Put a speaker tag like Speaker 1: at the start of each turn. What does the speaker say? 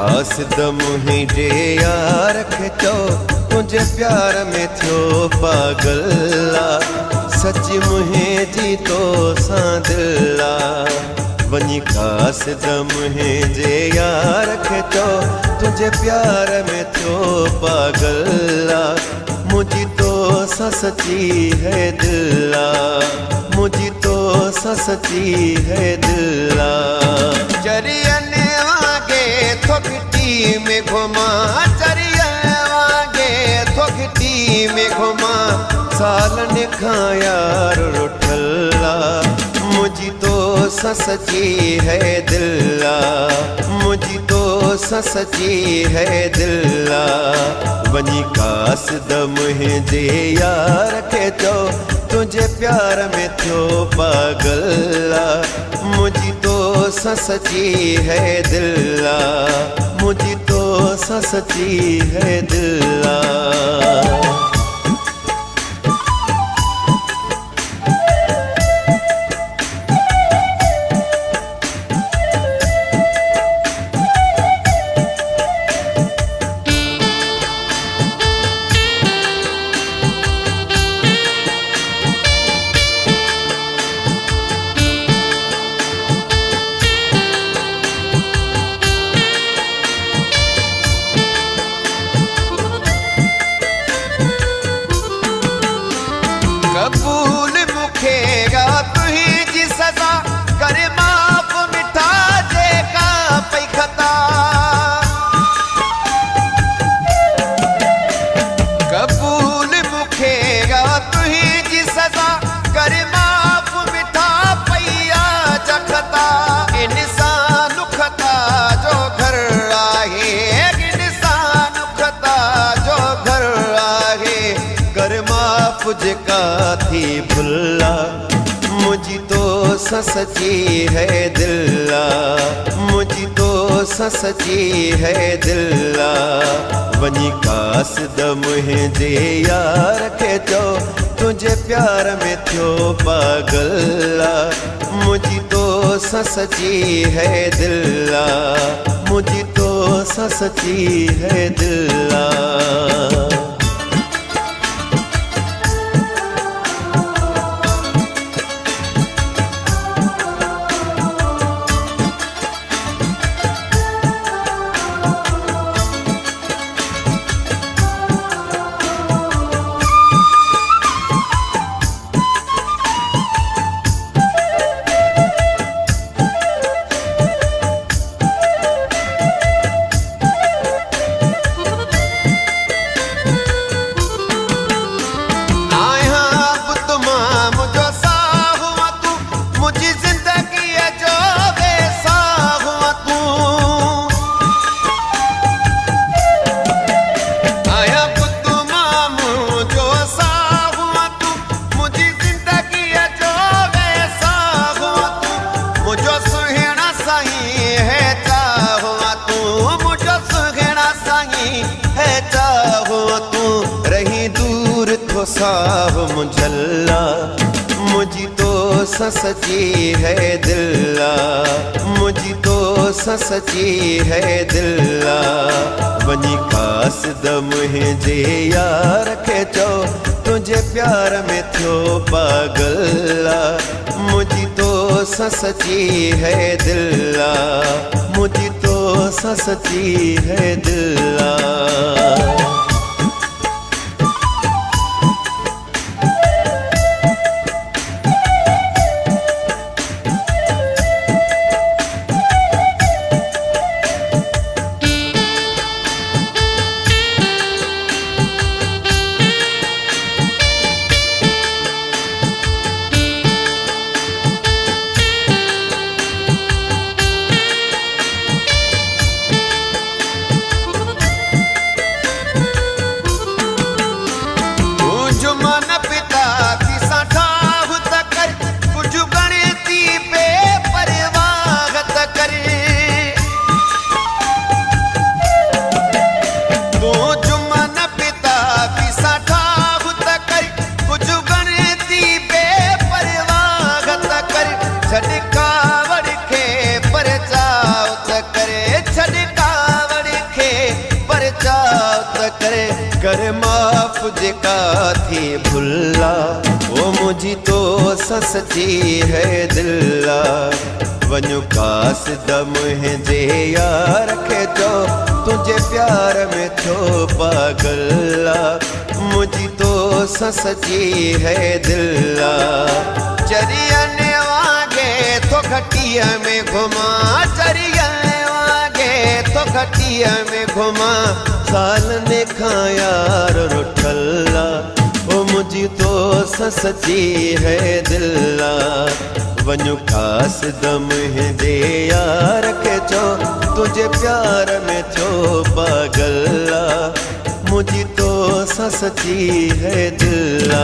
Speaker 1: कासिद मुंहिंजे यार खे चओ तुंहिंजे प्यार में थियो पागला सच मुंहिंजी तो सां दिल वञी कासिद मुंहिंजे यार खे चओ तुंहिंजे प्यार में थियो पागला मुझी तो सा सची है दिल मुझी तो सा सची है दिल चरियन वागे थोकटी में घुमा चरियन वागे थोकटी में घुमा सालन खां यार रुठला मुझी तो सा सची है दिल मुझी तो सा सची है दिल वञी कासिद मुंहिंजे यार खे चओ तुंहिंजे प्यार में थियो पागला मुझी तो सा सची है दिल मुझी तो सा सची है दिल कबूल मुखेगा तुझी सजा करे माफ मिठा जेका पई खता कबूल मुखेगा तुझी सजा करे माफ मिठा पैया जखता इंसान खता जो घर आहे इंसान खता जो घर आहे कर माफ जेका थी भुला मुझी तो सा सची है दिल मुझी तो सा सची है दिल वञी कासिद मुंहिंजे यार खे चओ तुंहिंजे प्यार में थियो पागला मुझी तो सा सची है दिल मुझी तो सा सची है दिल साह मुझल्ला मुझी तो सा सची है दिल मुझी तो सा सची है दिल वञी कासिद मुंहिंजे यार खे चओ तुंहिंजे प्यार में थियो पागला मुझी तो सा सची है दिल मुझी तो सा सची है दिल जेका थी भुला वो मुझी तो सची है दिला वञु कास दम मुंहिंजे यार खे चो तुझे प्यार में छो पागला मुझी तो सची है दिला चरियन वागे तो घटिया में घुमा चरियन वागे तो घटिया में घुमा साल ने खा यार रुठला ओ मुझी तो सची है दिला वञु कास दम मुंहिंजे यार खे चो तुझे प्यार में छो पागला मुझी तो सची है दिला।